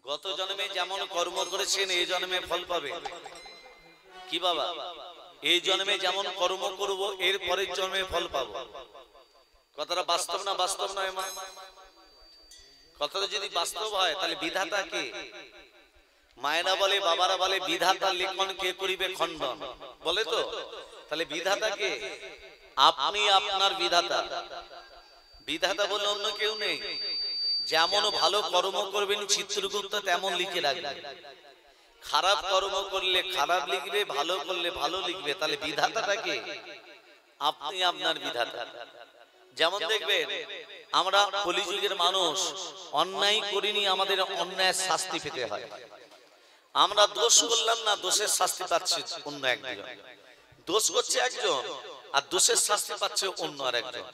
গত জন্মে যেমন কর্ম করেছেন এই জন্মে ফল পাবে কি বাবা? এই জন্মে যেমন কর্ম করব এর পরের জন্মে ফল পাবো। কথাটা বাস্তব না বাস্তব নয় মা? কথাটা যদি বাস্তব হয় তাহলে বিধাতা কে? মায়েরা বলে, বাবারা বলে বিধাতা লেখন কে করিবে খণ্ডন, বলে তো। তাহলে বিধাতা কে? আপনি আপনার বিধাতা। বিধাতা বলে অন্য কেউ নেই। যেমন ভালো কর্ম করবেন চিত্রগুপ্ত তেমন লিখে রাখবেন। খারাপ কর্ম করলে খারাপ লিখবে, ভালো করলে ভালো লিখবে। তাহলে বিধাতাটা কে? আপনি আপনার বিধাতা। যেমন দেখবেন আমরা কলিযুগের মানুষ, অন্যায় করিনি, আমাদের অন্যায়ের শাস্তি পেতে হয়। আমরা দোষ করলাম না, দোষের শাস্তি পাচ্ছি অন্য একজন। দোষ করছে একজন আর দোষের শাস্তি পাচ্ছে অন্য আরেকজন।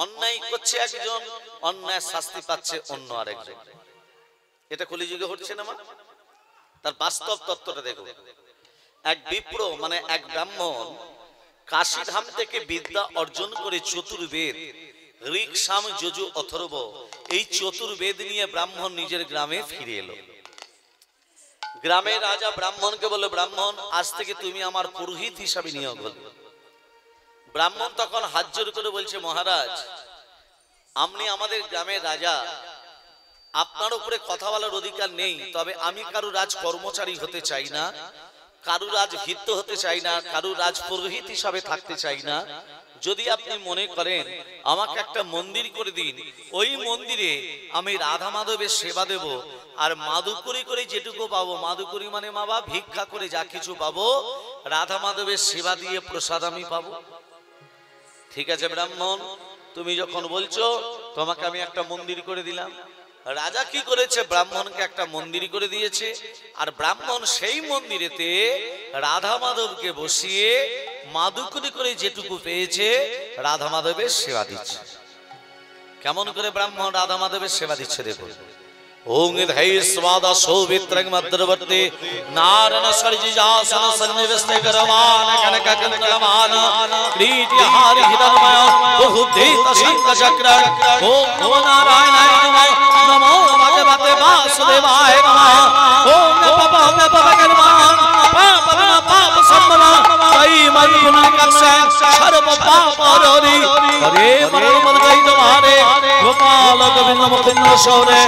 অন্যায় করছে একজন, অন্যায়ের শাস্তি পাচ্ছে অন্য আরেকজন। এটা কলিযুগে হচ্ছে না মা? তার বাস্তব তত্ত্বটা দেখো। এক বিপ্র মানে এক ব্রাহ্মণ কাশীধাম থেকে বিদ্যা অর্জন করে চতুর্বেদ ঋক সাম যজু অথর্ব এই চতুর্বেদ নিয়ে ব্রাহ্মণ নিজের গ্রামে ফিরে এলো। গ্রামের রাজা ব্রাহ্মণকে বলল, ব্রাহ্মণ আজ থেকে তুমি আমার পুরোহিত হিসাবে নিয়োগ হলো। ব্রাহ্মণ তখন হাত জোর করে বলছে, মহারাজ আপনি আমাদের গ্রামের রাজা, আপনার উপরে কথা বলার অধিকার নেই। তবে আমি কারু রাজ কর্মচারী হতে চাই না, কারু রাজ হিত হতে চাই না, কারু রাজ পুরোহিত হিসাবে থাকতে চাই না। যদি আপনি মনে করেন আমাকে একটা মন্দির করে দিন, ওই মন্দিরে আমি রাধা মাধবের সেবা দেব, আর মাদুকরি করে যেটুকু পাবো, মাদুকরি মানে বাবা ভিক্ষা করে যা কিছু পাবো, রাধা মাধবের সেবা দিয়ে প্রসাদ আমি পাবো। ঠিক আছে ব্রাহ্মণ, তুমি যখন বলছো তোমাকে আমি একটা মন্দির করে দিলাম। রাজা কি করেছে? ব্রাহ্মণকে একটা মন্দির করে দিয়েছে, আর ব্রাহ্মণ সেই মন্দিরেতে রাধা মাধবকে বসিয়ে মাদুকরি করে যেটুকু পেয়েছে রাধা মাধবের সেবা দিচ্ছে। কেমন করে ব্রাহ্মণ রাধা মাধবের সেবা দিচ্ছে দেখো। ওং ধৈ স্বাদা সৌমিত্রং মদ্রবর্তী নারণ সর্জিজাসন সন্নিবেষ্টে করমান কনক কুণ্ডলমান ক্রীটিহারি হিরণময় বহুদীত শঙ্খ চক্র। ওম নমো নারায়ণায় নমঃ, নমো ভগবতে বাসুদেবায় নমঃ। ওম নমঃ ভগবান পাপ সম্মনা তৈ মন পুনঃকর্ষে সর্ব পাপ হরি হরে পরম গৈ তোমারে গোপাল গোবিন্দ মুকুন্দ সৌরে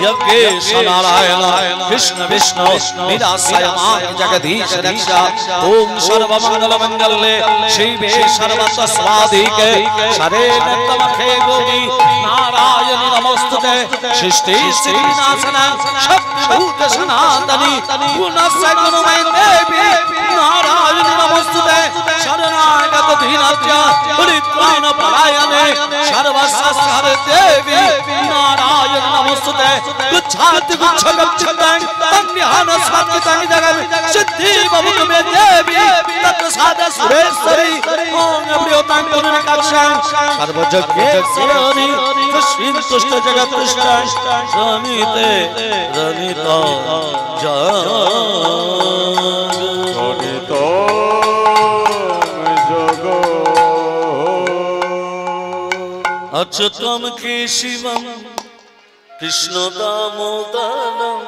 यज्ञेश नारायण कृष्ण विष्णु निराश्रयमान जगदीश रक्षा। ओम सर्वमंगल मंगल्ये शिवे सर्वत्र स्वाधिके शरण्ये त्र्यंबके गौरी नारायणी नमोस्तुते। सृष्टि स्थिति विनाशने शक्तिभूत सनातनी गुणस्य गुणमय देवी नारायणी नमोस्तुते। शरणागत दीनस्य परित्राण परायणे सर्वशास्त्र देवी नारायणी नमोस्तुते। गुच्छाति गुच्छगच्छतं तन्निहान स्वात्मितं जगं सिद्धि भवतु मे देवी तत्साद सुरेश्वरी। ओम प्रियतां करुणिकाक्षां सर्वजगेश्वरी तस्मिन् तुष्ट जगत्तुष्टां रमिते रमितो जगतो जगो अच्युतं केशवं कृष्ण दामोदरम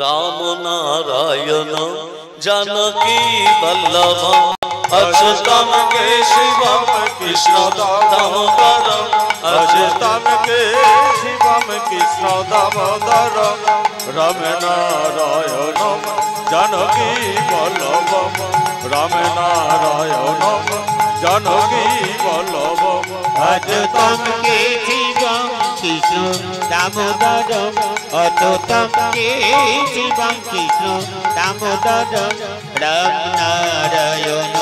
राम नारायण जानकी वल्लभम। अच्युतम केशवम कृष्ण दामोदरम अच्युतम केशवम कृष्ण दामोदरम राम नारायणम जानकी वल्लभम राम नारायणम जानकी वल्लभम। अच्युतम केशवम कृष्ण दामोदरम अच्युतम केशवम कृष्ण दामोदरम राम नारायण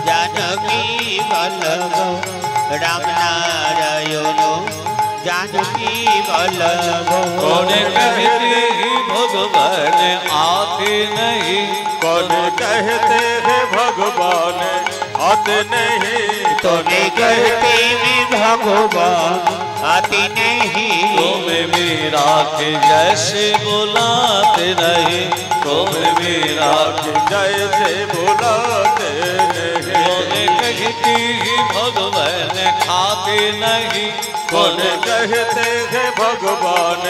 जानकी वल्लभम राम नारायण जानकी वल्लभम। कौन कहते भगवान आते नहीं, कौन कहते हैं भगवान आते नहीं, तुम्हें कहते हैं भगवान आते नहीं। तुम्हें मीरा के जैसे बुलाते नहीं, तुम्हें मीरा के जैसे बुलाते नहीं। कौन कहती भगवान खाते नहीं, कौन कहते हैं भगवान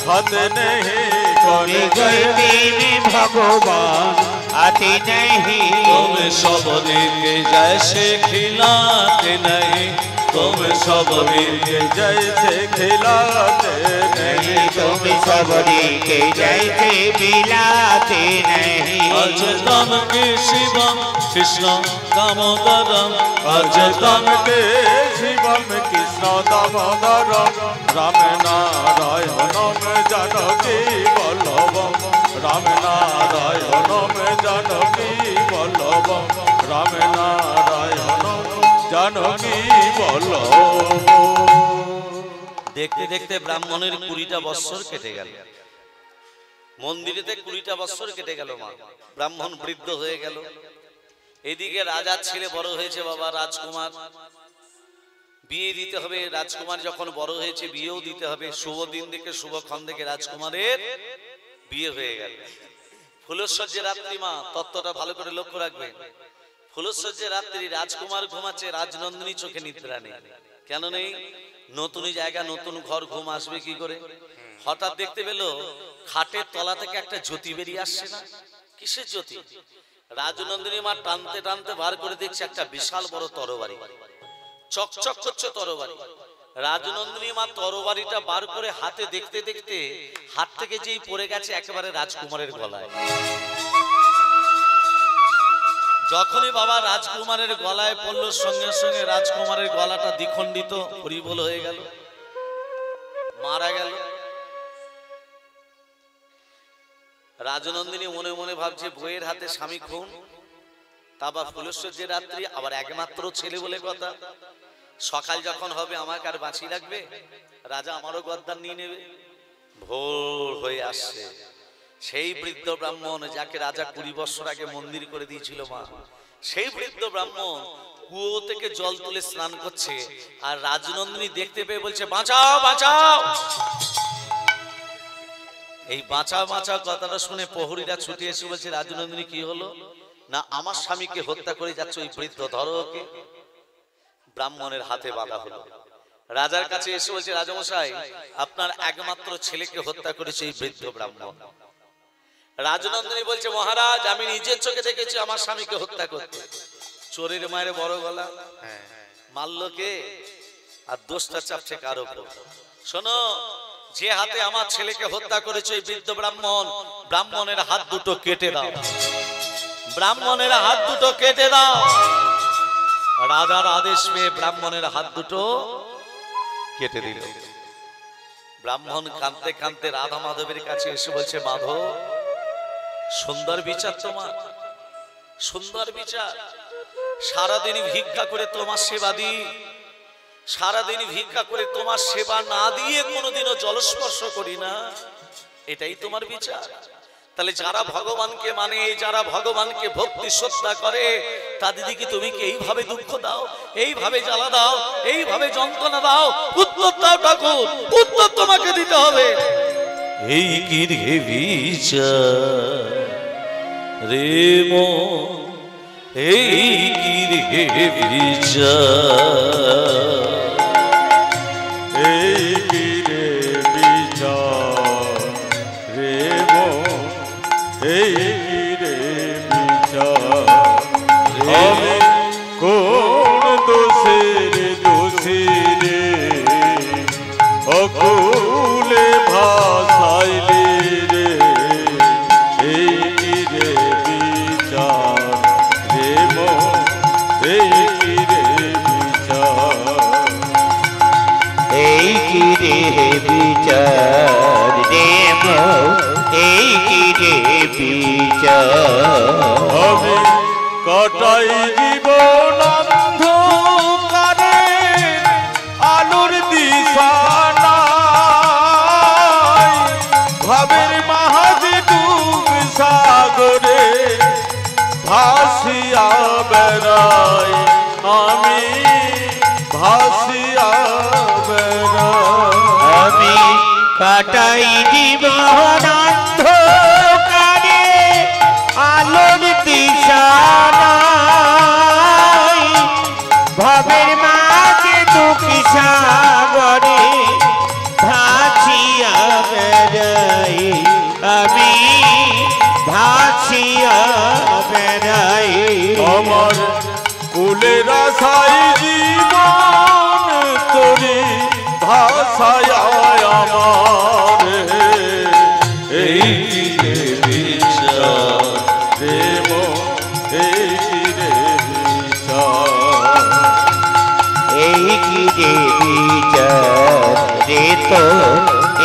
खाते नहीं, कौन कहते में भगवान आते नहीं। तुम सबरी के जैसे खिलाते नहीं, तुम सबरी के जैसे खिलाते नहीं, तुम सबरी के जैसे मिलाते नहीं। अजतम के शिवम कृष्ण दामोदरम, अजतम के शिवम कृष्ण दामोदरम, राम नारायणम जानकी वल्लभम, राम नारायणम जानकी वल्लभम, राम नारायणम जानकी वल्लभम। দেখতে দেখতে ব্রাহ্মণের 20টা বৎসর কেটে গেল, মন্দিরেতে 20টা বৎসর কেটে গেল। মা ব্রাহ্মণ বৃদ্ধ হয়ে গেল। এদিকে রাজার ছেলে বড় হয়েছে, বাবা রাজকুমার, বিয়ে দিতে হবে। রাজকুমার যখন বড় হয়েছে বিয়েও দিতে হবে। শুভ দিন দেখে শুভক্ষণ দেখে রাজকুমারের বিয়ে হয়ে গেল। ফুলসজ্জে রাত্রি, মা তত্ত্বটা ভালো করে লক্ষ্য রাখবেন। ফুলসজ্জে রাত্রি, রাজকুমার ঘুমাচ্ছে, রাজনন্দিনী চোখে নিদ্রা নেই। কেন নেই? নতুন জায়গা, নতুন ঘর, ঘুম আসবে কি করে? হঠাৎ দেখতে পেল খাটের তলা থেকে একটা জ্যোতি বেরিয়ে আসছে না। কিসের জ্যোতি? রাজনন্দিনী মা টানতে টানতে বার করে দেখছে একটা বিশাল বড় তরবারি, চকচক করছে তরবারি। রাজনন্দিনী মা তরবারিটা বার করে হাতে দেখতে দেখতে হাত থেকে যেই পড়ে গেছে একেবারে রাজকুমারের গলায়। যখনই বাবা রাজকুমারের গলায় পড়ল, সঙ্গে সঙ্গে রাজকুমারের গলাটা দ্বিখণ্ডিত হরিবোল হয়ে গেল, মারা গেল। রাজনন্দিনী মনে মনে ভাবছে বইয়ের হাতে স্বামী খুন, তা আবার ফুলসজ্জে রাত্রি, আবার একমাত্র ছেলে বলে কথা। সকাল যখন হবে আমাকে আর বাঁচিয়ে রাখবে? রাজা আমারও গদ্দার নিয়ে নেবে। ভোর হয়ে আসছে, সেই বৃদ্ধ ব্রাহ্মণ যাকে রাজা 20 বছর আগে মন্দির করে দিয়েছিল মা, সেই বৃদ্ধ ব্রাহ্মণ কুয়ো থেকে জল তুলে স্নান করছে। আর রাজনন্দিনী দেখতে পেয়ে বলছে, বাঁচাও বাঁচাও। এই বাঁচাও বাঁচাও কথাটা শুনে প্রহরীরা ছুটে এসে বলছে, রাজনন্দিনী কি হলো? না, আমার স্বামীকে হত্যা করে যাচ্ছে ওই বৃদ্ধ, ধরো ওকে। ব্রাহ্মণের হাতে বাঁধা হলো। রাজার কাছে এসে বলছে, রাজামশাই আপনার একমাত্র ছেলেকে হত্যা করেছে এই বৃদ্ধ ব্রাহ্মণ। রাজনন্দিনী বলছে, মহারাজ আমি নিজের চোখে দেখেছি আমার স্বামীকে হত্যা করতে। চোরের মায়ের বড় গলা, মারল কে? আর দোষটা চাপছে কার উপর? শোনো, যে হাতে আমার ছেলেকে হত্যা করেছে এই বৃদ্ধ ব্রাহ্মণ, ব্রাহ্মণের হাত দুটো কেটে দাও, ব্রাহ্মণের হাত দুটো কেটে দাও। রাজার আদেশ পেয়ে ব্রাহ্মণের হাত দুটো কেটে দিল। ব্রাহ্মণ কাঁদতে কাঁদতে রাধা মাধবের কাছে এসে বলছে, মাধব সুন্দর বিচার তোমার, সুন্দর বিচার। সারাদিন ভিক্ষা করে তোমার সেবা দিই, সারাদিন ভিক্ষা করে তোমার সেবা না দিয়ে কোনোদিনও জলস্পর্শ করি না, এটাই তোমার বিচার? তাহলে যারা ভগবানকে মানে, যারা ভগবানকে ভক্তি শ্রদ্ধা করে, তাদেরকে তুমি কি এইভাবে দুঃখ দাও, এইভাবে জ্বালা দাও, এইভাবে যন্ত্রণা দাও? উত্তর দাও ঠাকুর, উত্তর তোমাকে দিতে হবে। এই কি রে বিচার রে মন, এই কি রে বিচার, এই কি রে বিচার রে মন, এই কি রে বিচার। আমি কোন দোষের দোষী রে, অকুলে ভাসাইলি রে, এই কি রে বিচার রে মন, এই কি রে বিচার। এই কি রে বিচার রে মন, এই কি রে বিচার। আমি কাটাই জীবন অন্ধকারে, আলোর দিশা নাই, ভাবের মাঝে ডুব সাগরে ভাসিয়া বেড়াই, আমি ভাসিয়া বেড়াই। আমি কাটাই জীবন অন্ধকারে, আলোর দিশা নাই, ভাবের মাঝে দুঃখ সাগরে ভাসিয়া বেড়াই, আমি ভাসিয়া বেড়াই আমার কুলের আশাই জীবন তোরি ভাষায় আমার এই রে বিচার প্রেম এই রে বিচার এই কি রে বিচার রে তো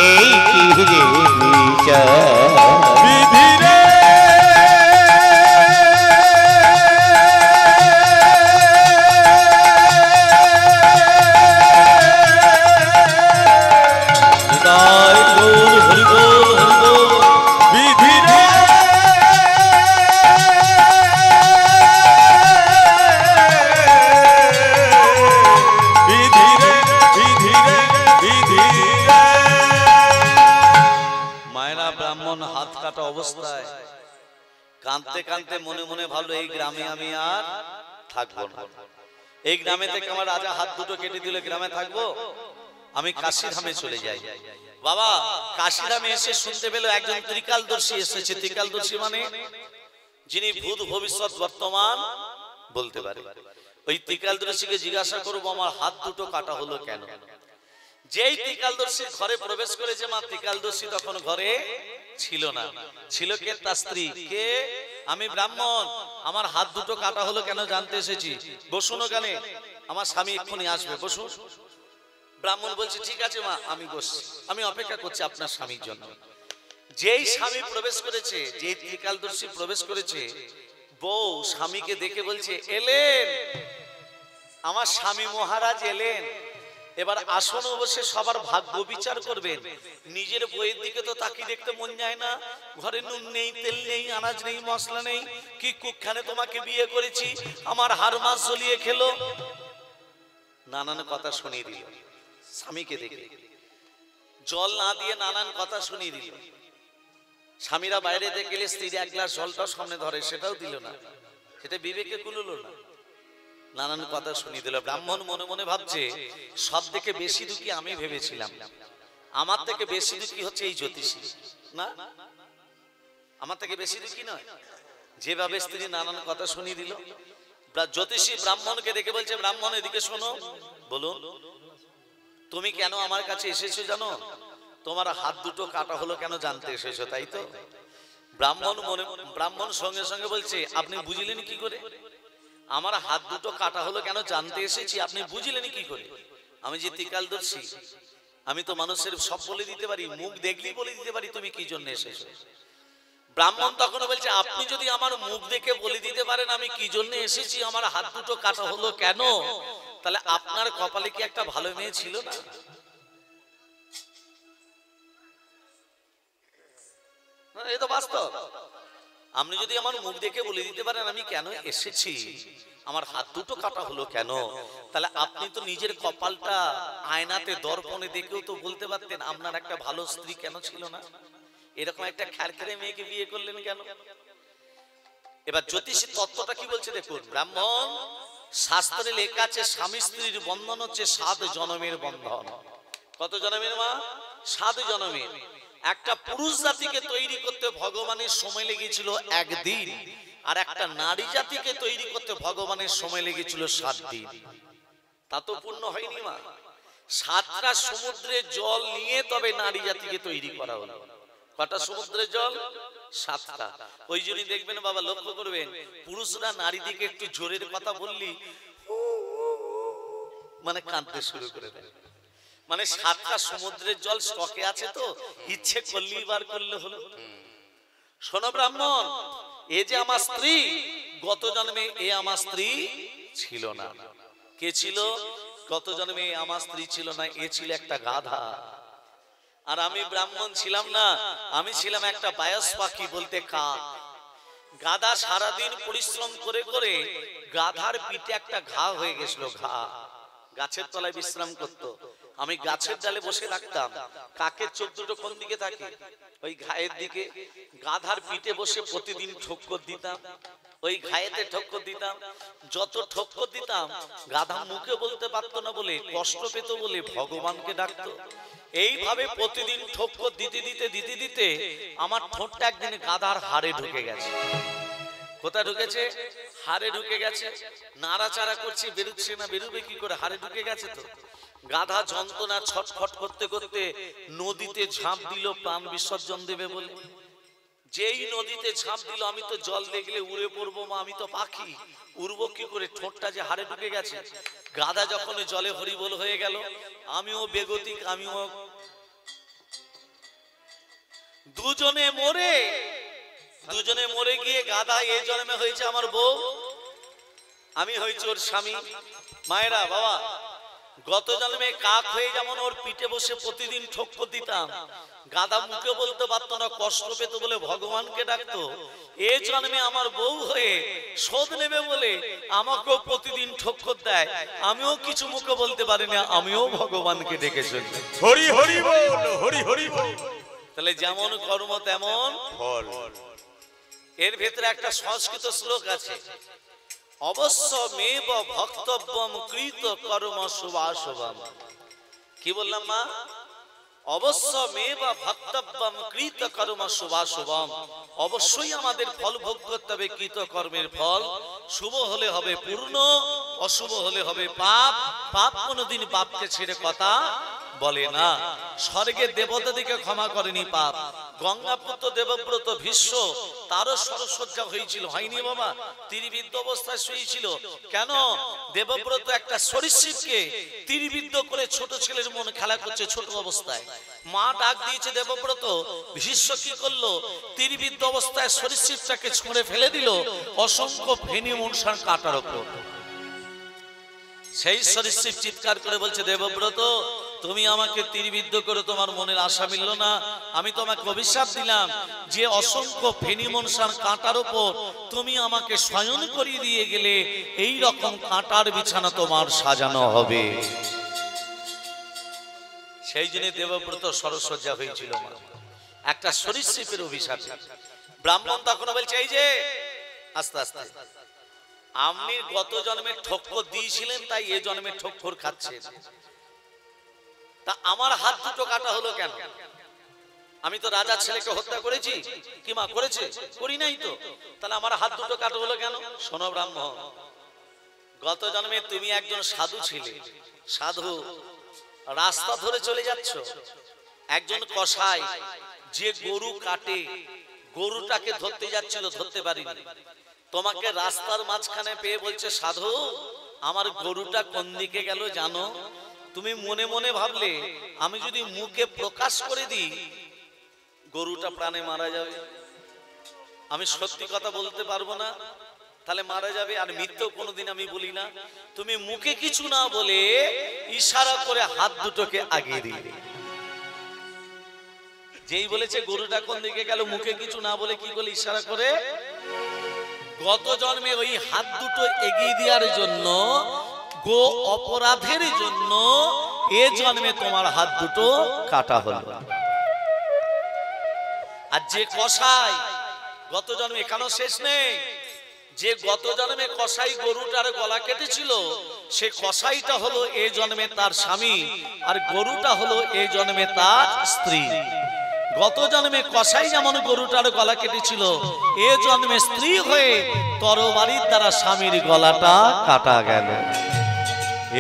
এই কি রে বিচার বিধি রে নিতাই গৌর হরি বল হরি বল। বিধি রে বিধি রে বিধি রে বিধি রে মায়েরা ব্রাহ্মণ হাত কাটা অবস্থায় কাঁদতে কাঁদতে মনে মনে ভাবলো এই গ্রামে আমি আর থাকবো না। এই গ্রামে থেকে আমার রাজা হাত দুটো কেটে দিলে গ্রামে থাকবো, আমি কাশীধামে চলে যাই। বাবা কাশীধামে এসে শুনতে পেল একজন ত্রিকালদর্শী এসেছে। ত্রিকালদর্শী মানে যিনি ভূত ভবিষ্যৎ বর্তমান বলতে পারে। ওই ত্রিকালদর্শীকে জিজ্ঞাসা করবো আমার হাত দুটো কাটা হলো কেন। যেই ত্রিকালদর্শীর ঘরে প্রবেশ করেছে মা ত্রিকালদর্শী তখন ঘরে ছিল না। ছিল কে? তার স্ত্রী। কে? আমি ব্রাহ্মণ, আমার হাত দুটো কাটা হলো কেন জানতে এসেছি। বসুন ওখানে, আমার স্বামী এক্ষুনি আসবে, বসুন। ব্রাহ্মণ বলছে ঠিক আছে মা, আমি বসছি, আমি অপেক্ষা করছি আপনার স্বামীর জন্য। যেই স্বামী প্রবেশ করেছে, যেই ত্রিকালদর্শী প্রবেশ করেছে, বউ স্বামীকে দেখে বলছে এলেন, আমার স্বামী মহারাজ এলেন। এবার আসনে বসে সবার ভাগ্য বিচার করবেন। নিজের বইয়ের দিকে তো তাকিয়ে দেখতে মন যায় না। ঘরে নুন নেই, তেল নেই, আনাজ নেই, মশলা নেই। কি কুক্ষানে তোমাকে বিয়ে করেছি, আমার হাড় মাস জ্বলিয়ে খেলো। নানান কথা শুনিয়ে দিল স্বামীকে দেখে, জল না দিয়ে নানান কথা শুনিয়ে দিল। স্বামীরা বাইরে দিয়ে গেলে স্ত্রী এক গ্লাস জলটাও সামনে ধরে, সেটাও দিল না, সেটা বিবেকে কুলুলো না। নানান কথা শুনিয়ে দিল। ব্রাহ্মণ মনে মনে ভাবছে সব থেকে বেশি দুঃখী আমি ভেবেছিলাম, আমার থেকে বেশি দুঃখী হচ্ছে এই জ্যোতিষী। না, আমার থেকে বেশি দুঃখী নয়। যেভাবে স্ত্রী নানান কথা শুনিয়ে দিল, জ্যোতিষী ব্রাহ্মণকে দেখে বলছে ব্রাহ্মণ এদিকে শোনো, বলুন তুমি কেন আমার কাছে এসেছো জানো? তোমার হাত দুটো কাটা হলো কেন জানতে এসেছো, তাই তো? ব্রাহ্মণ সঙ্গে সঙ্গে বলছে আপনি বুঝলেন কি করে? আমার হাত দুটো কাটা হলো কেন জানতে এসেছি, আপনি বুঝলেন কি করে? আমি যে ত্রিকালদর্শী, আমি তো মানুষের সব বলে দিতে পারি, মুখ দেখলেই বলে দিতে পারি তুমি কি জন্য এসেছো। ব্রাহ্মণ তখন বলছে আপনি যদি আমার মুখ দেখে বলে দিতে পারেন আমি কি জন্য এসেছি, আমার হাত দুটো কাটা হলো কেন, তাহলে আপনার কপালে কি একটা ভালো মেয়ে ছিল না? এই তো বাস্তব। আপনি যদি আমার মুখ দেখে বলে দিতে পারেন আমি কেন এসেছি, আমার হাত দুটো কাটা হলো কেন, তাহলে আপনি তো নিজের কপালটা আয়নাতে দর্পণে দেখেও তো বলতে পারতেন আপনার একটা ভালো স্ত্রী কেন ছিল না। এরকম একটা খ্যারখ্যারে মেয়েকে বিয়ে করলেন কেন? এবার জ্যোতিষী তত্ত্বটা কি বলছে দেখুন। ব্রাহ্মণ শাস্ত্রে লেখা আছে স্বামী স্ত্রীর বন্ধন হচ্ছে 7 জন্মের বন্ধন। কত জন্মের মা? 7 জন্মের। একটা পুরুষ জাতিকে তৈরি করতে ভগবানের সময় লেগেছিল একদিন, আর একটা নারী জাতিকে তৈরি করতে ভগবানের সময় লেগেছিল 7 দিন। তা তো পূর্ণ হয়নি মা। 7টা সমুদ্রের জল নিয়ে তবে নারী জাতিকে তৈরি করা হলো। কটা সমুদ্রের জল? 7টা। ওই জন্যই দেখবেন বাবা, লক্ষ্য করবেন পুরুষরা নারী দিকে একটু জোরের কথা বললি মানে কাঁদতে শুরু করে দেয়। মানে 7টা সমুদ্রের জল স্টকে আছে তো, ইচ্ছে করলেই বার করলে হলো। শোনো ব্রাহ্মণ, এ যে আমার স্ত্রী, গত জন্মে এ আমার স্ত্রী ছিল না। কে ছিল? গত জন্মে আমার স্ত্রী ছিল না, এ ছিল একটা গাধা। আর আমি ব্রাহ্মণ ছিলাম না, আমি ছিলাম একটা বায়স পাখি বলতে কাক। গাধা সারাদিন পরিশ্রম করে করে গাধার পিঠে একটা ঘা হয়ে গেছিল। ঘা গাছের তলায় বিশ্রাম করত, আমি গাছের ডালে বসে রাখতাম। কাকের চোখ দুটো কোন দিকে থাকে? ওই ঘায়ের দিকে। গাধার পিঠে বসে প্রতিদিন ঠক্কর দিতাম, ওই ঘায়েতে ঠক্কর দিতাম। যত ঠক্কর দিতাম গাধা মুখে বলতে পারতো না বলে, কষ্ট পেত বলে ভগবানকে ডাকতো। এইভাবে প্রতিদিন ঠক্কর দিতে দিতে দিতে দিতে আমার ঠোঁটটা একদিন গাধার হাড়ে ঢুকে গেছে। কোথায় ঢুকেছে? হাড়ে ঢুকে গেছে। নাড়াচাড়া করছি, বেরোচ্ছে না, বেরোবে কি করে? হাড়ে ঢুকে গেছে তো। গাধা যন্ত্রণা ছটফট করতে করতে নদীতে ঝাঁপ দিল প্রাণ বিসর্জন দেবে বলে। যেই নদীতে ঝাঁপ দিল, আমি তো জল দেখলে উড়ে পড়বো মা, আমি তো পাখি, উড়বো কি করে? ঠোঁটটা যে হাড়ে ঢুকে গেছে। গাধা যখন জলে হরিবোল হয়ে গেল, আমিও বেগতিক, আমিও দুজনে মরে গিয়ে গাধা এই জন্মে হয়েছে আমার বউ, আমি হয়েছি ওর স্বামী। মায়েরা বাবা, গত জন্মে কাক হয়ে যেমন ওর পিঠে বসে প্রতিদিন ঠক্কর দিতাম, গাধা মুখে বলতে পারতো না, কষ্ট পেত বলে ভগবানকে ডাকতো। এই জন্মে আমার বউ হয়ে শোধ নেবে বলে আমাকেও প্রতিদিন ঠক্কর দেয়, আমিও কিছু মুখে বলতে পারি না, আমিও ভগবানকে ডেকে চলি। হরি হরি বল, হরি হরি বল। তাহলে যেমন কর্ম তেমন ফল। এর ভেতরে একটা সংস্কৃত শ্লোক আছে, অবশ্য মেব ভক্তব্যম কৃত কর্ম শুভাশুভম। কি বললাম মা? অবশ্য মেব ভক্তব্যম কৃত কর্ম শুভাশুভম। অবশ্যই আমাদের ফল ভোগ করতে হবে কৃত কর্মের ফল। শুভ হলে হবে পূর্ণ, অশুভ হলে হবে পাপ। পাপ কোনোদিন পাপকে ছেড়ে কথা বলে না। স্বর্গের দেবতাদিকে ক্ষমা করেনি পাপ। গঙ্গাপুত্র দেবব্রত ভীষ্ম, তারও সরসজ্জা হয়েছিল, হয়নি বাবা? তীরবিদ্ধ অবস্থায় শুয়েছিল। কেন? দেবব্রত একটা সরীসৃপকে তীরবিদ্ধ করে ছোট ছেলের মন খেলা করছে ছোট অবস্থায়। মা ডাক দিয়েছে দেবব্রত, ভীষ্ম কি করলো? তীরবিদ্ধ অবস্থায় সরীসৃপটাকে ছুঁড়ে ফেলে দিল অসংখ্য ফেনী মনসার কাঁটার উপর। সেই সরীসৃপ চিৎকার করে বলছে, দেবব্রত তুমি আমাকে তীরবিদ্ধ করে তোমার মনের আশা মিলল না, আমি তোমাকে অভিশাপ দিলাম যে অসংখ্য ফেনী মনসার কাঁটার উপর তুমি আমাকে শয়ন করিয়ে দিয়ে গেলে এই রকম কাঁটার বিছানা তোমার সাজানো হবে। সেই জন্য দেবব্রত সরসজ্জা হয়েছিল একটা সরীসৃপের অভিশাপ। ব্রাহ্মণ তখন বলছে, এই যে আস্তে আস্তে, আপনি গত জন্মে ঠক্কর দিয়েছিলেন তাই এ জন্মে ঠক্কর খাচ্ছেন। তা আমার হাত দুটো কাটা হলো কেন? আমি তো রাজার ছেলেকে হত্যা করেছি কি মা? করেছে? করি নাই তো, তাহলে আমার হাত দুটো কাটা হলো কেন? শোনো ব্রাহ্মণ, গত জন্মে তুমি একজন সাধু ছিলে। সাধু রাস্তা ধরে চলে যাচ্ছ, একজন কসাই যে গরু কাটে, গরুটাকে ধরতে যাচ্ছিল, ধরতে পারিনি। তোমাকে রাস্তার মাঝখানে পেয়ে বলছে, সাধু আমার গরুটা কোন দিকে গেল জানো? তুমি মনে মনে ভাবলে আমি যদি মুখে প্রকাশ করে দিই গরুটা প্রাণে মারা যাবে, আমি সত্যি কথা বলতে পারবো না, তাহলে মারা যাবে। আর মিথ্যেও কোনোদিন আমি বলি না। তুমি মুখে কিছু না বলে ইশারা করে হাত দুটোকে আগিয়ে দিলে। যেই বলেছে গরুটা কোন দিকে গেল, মুখে কিছু না বলে কি করলে? ইশারা করে। গত জন্মে ওই হাত দুটো এগিয়ে দেওয়ার জন্য, গো অপরাধের জন্য এ জন্মে তোমার হাত দুটো কাটা হলো। আর যে কসাই গত জন্মে, এখানেও শেষ নেই, যে গত জন্মে কসাই গরুটার গলা কেটেছিল, সে কসাইটা হলো এ জন্মে তার স্বামী, আর গরুটা হলো এ জন্মে তার স্ত্রী। গত জন্মে কসাই যেমন গরুটার গলা কেটেছিল, এ জন্মে স্ত্রী হয়ে তরবারির দ্বারা স্বামীর গলাটা কাটা গেল।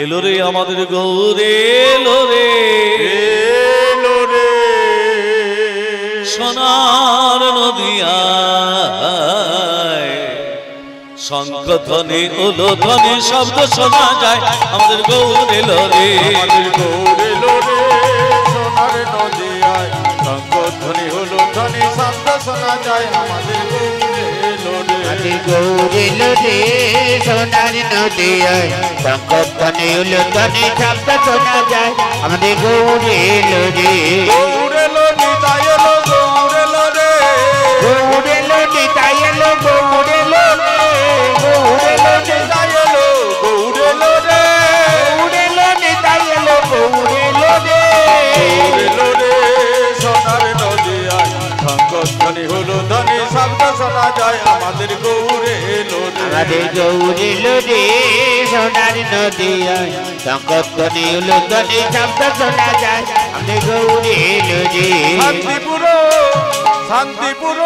এলো রে আমাদের গৌরে, এলো রে, এলো রে সোনার নদিয়ায়, শঙ্খ ধ্বনি উলুধ্বনি শব্দ শোনা যায়, আমাদের গৌর এলো রে, আমাদের গৌর এলো রে সোনার নদিয়ায়, শঙ্খ ধ্বনি উলুধ্বনি শব্দ শোনা যায়, আমাদের গৌর এলো রে। আমাদের গৌর এলো রে সোনার নদিয়ায়, শঙ্খ ধ্বনি উলুধ্বনি শব্দ শোনা যায়, আমাদের গৌর এলো রে। গৌর এলো নিতাই এলো, গৌর এলো রে, গৌর এলো নিতাই এলো, গৌর এলো রে, গৌর এলো নিতাই এলো, গৌর এলো রে, গৌর এলো নিতাই এলো, গৌর এলো রে। গৌর এলো রে সোনার নদিয়ায়, শঙ্খ ধ্বনি উলুধ্বনি শব্দ শোনা যায়, আমাদের গৌর এলো রে। আমাদের গৌর এলো রে সোনার নদিয়ায়, শঙ্খ ধ্বনি উলুধ্বনি শব্দ শোনা যায়, আমাদের গৌর এলো রে শান্তিপুর শান্তিপুর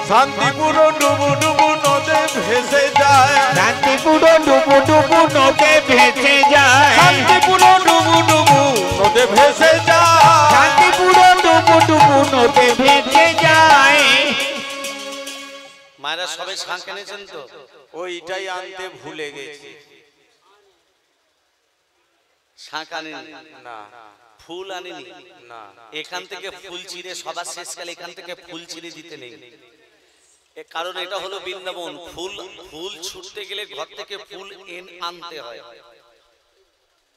শান্তিপুর ডুবু ডুবু নদে ভেসে যায় শান্তিপুর ডুবু ডুবু নদে ভেসে যায় শান্তিপুর ডুবু ডুবু নদে ভেসে যায় শান্তিপুর ডুবু ডুবু নদে ভেসে যায়। মায়েরা সবাই শাঁখ এনেছেন তো? ওইটাই আনতে ভুলে গেছি। শাঁখ আনেনি না ফুল আনেনি না এখান থেকে ফুল চিরে সবার শেষকালে এখান থেকে ফুল চিরে দিতে নেই কারণ এটা হলো বৃন্দাবন। ফুল ফুল ছুটতে গেলে ঘর থেকে ফুল আনতে হয়,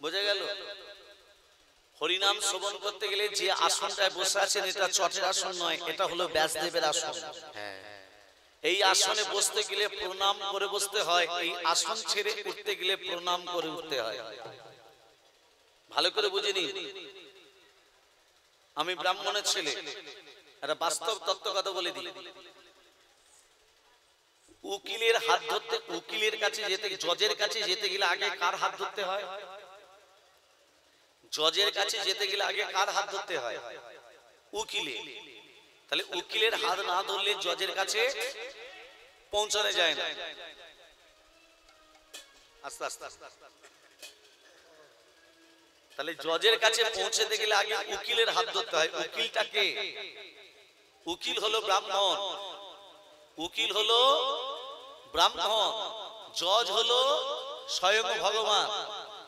বোঝা গেল? হরিনাম শ্রবণ করতে গেলে যে আসনটায় বসে আছেন এটা চটের আসন নয়, এটা হলো ব্যাসদেবের আসন। এই আসনে বসতে গেলে প্রণাম করে বসতে হয়, এই আসন ছেড়ে উঠতে গেলে প্রণাম করে উঠতে হয়। ভালো করে বুঝে নিন। আমি ব্রাহ্মণের ছেলে, একটা বাস্তব তত্ত্ব কথা বলে দিই। উকিলের হাত ধরতে, উকিলের কাছে যেতে, জজের কাছে যেতে গেলে আগে কার হাত ধরতে হয়? জজের কাছে যেতে গেলে আগে কার হাত ধরতে হয়? উকিলের। তাহলে উকিলের হাত না ধরলে জজের কাছে পৌঁছানো যায় না। আস্তে আস্তে তাহলে জজের কাছে পৌঁছতে গেলে আগে উকিলের হাত ধরতে হয়। উকিলটা কে? উকিল হলো ব্রাহ্মণ, উকিল হলো ব্রাহ্মণ, জজ হলো স্বয়ং ভগবান।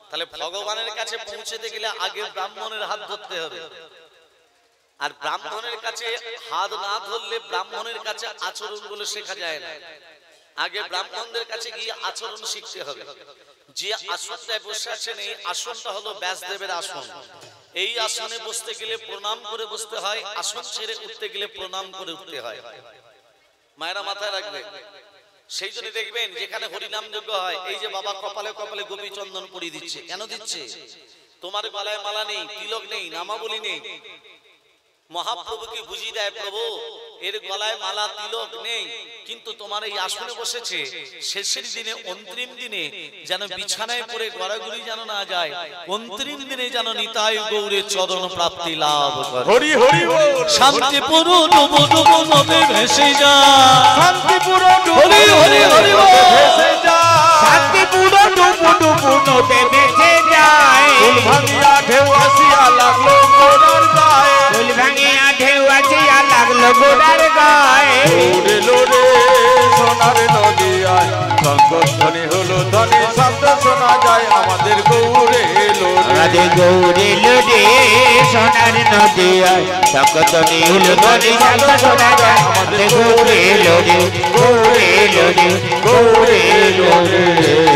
তাহলে ভগবানের কাছে পৌঁছতে গেলে আগে ব্রাহ্মণের হাত ধরতে হবে। আর ব্রাহ্মণের কাছে হাত না ধরলে ব্রাহ্মণের কাছে আচরণ গুলো শেখা যায় না। আগে ব্রাহ্মণদের কাছে গিয়ে আচরণ শিখতে হবে। যে আসনটায় বসে আছেন এই আসনটা হলো ব্যাসদেবের আসন। এই আসনে বসতে গেলে প্রণাম করে বসতে হয়, আসন ছেড়ে উঠতে গেলে প্রণাম করে উঠতে হয়। মায়েরা মাথায় রাখবে। সেই জন্য দেখবেন যেখানে হরিনাম যজ্ঞ হয়, এই যে বাবা কপালে কপালে গোপী চন্দন পরিয়ে দিচ্ছে। কেন দিচ্ছে? তোমার গলায় মালা নেই, তিলক নেই, নামাবলী নেই। মহাপ্রভুকে বুঝিয়ে দেয়, প্রভু এর গলায় মালা তিলক নেই, কিন্তু তোমার এই আসনে বসেছে, শেষের দিনে অন্তিম দিনে যেন বিছানায় পড়ে গড়াগড়ি যেন না যায়, অন্তিম দিনে যেন নিতাই গৌরের চরণ প্রাপ্তি লাভ করে। হরি হরি বল। শান্তিপুর ডুবু ডুবু নদে ভেসে যায়, শান্তিপুর হরি হরি হরি বল। ভেসে যায় শান্তিপুর ডুবু ডুবু নদে ভেসে যায় ফুল ভাঙিয়া ঢেউ আসিয়া লাগলো গোড়ার গায়ে ফুল ভাঙিয়া ঢেউ আসিয়া লাগলো গোড়ার গায়ে উড়ে লোরে সোনার নদিয়ায় শঙ্করধ্বনি হলো ধ্বনি শব্দ শোনা যায় আমাদের গৌরে এলো আমাদের গৌর এলো রে সোনার নদিয়ায় শঙ্করধ্বনি হলো ধ্বনি শব্দ শোনা যায় আমাদের গৌর এলো রে গৌর এলো রে গৌর এলো রে।